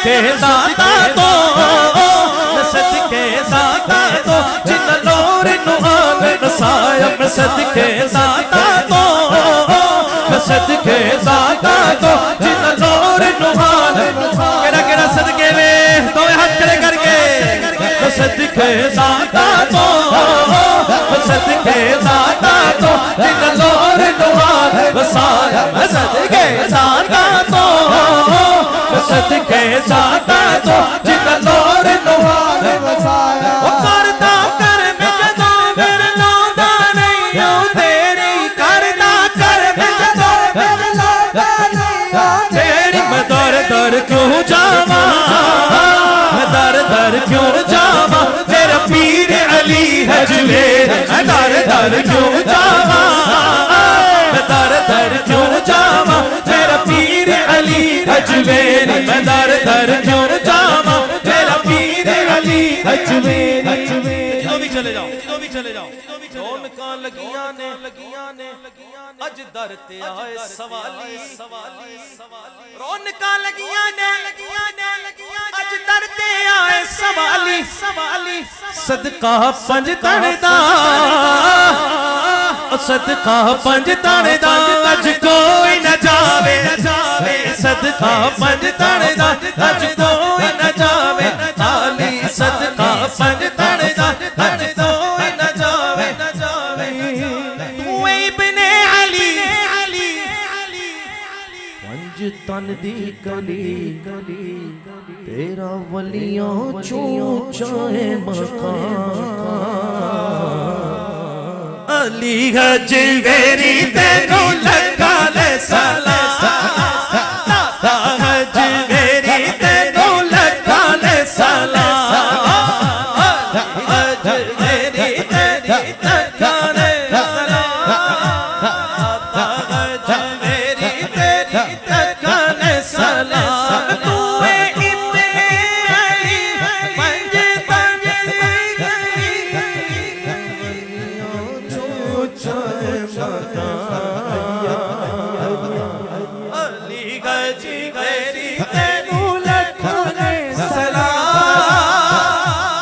صدقے داتا تو صدقے داتا تو جن نور نوال نسایا میں صدقے داتا تو صدقے داتا تو جن نور نوال کہنا صدقے میں تو ہاتھ کھڑے کر کے صدقے داتا تو صدقے داتا تو جن نور نوال نسایا میں صدقے داتا تو صدقے داتا تو جن نور نوال نسایا وہ کرتا کر میں جدو میرے نودا نہیں ہوں تیری کرتا کر میں جدو میرے نودا نہیں ہوں تیری میں در در کیوں جاواں میں در در کیوں جاواں تیرا پیر علی ہے جویر میں در در کیوں جاواں میں در در کیوں جاواں تیرا پیر علی ہے جویر میں در در کیوں جاواں تیرا پیر علی ہے جویر جدو بھی چلے جاؤ جدو بھی چلے جاؤ رونقاں لگیاں نے اج در تے آئے سوالی رونقاں لگیاں نے اج در تے آئے سوالی صدقہ پنج تن دا صدقہ پنج تن دا اج کوئی نہ جاوے صدقہ پنج تن دا اج کوئی نہ جاوے علی صدقہ پنج تن دا اج کوئی نہ جاوے تو ابن علی پنج تن دی کلی تیرا ولیوں چوں چاہے مقام علی ہے جویری تینوں لگا لے سلام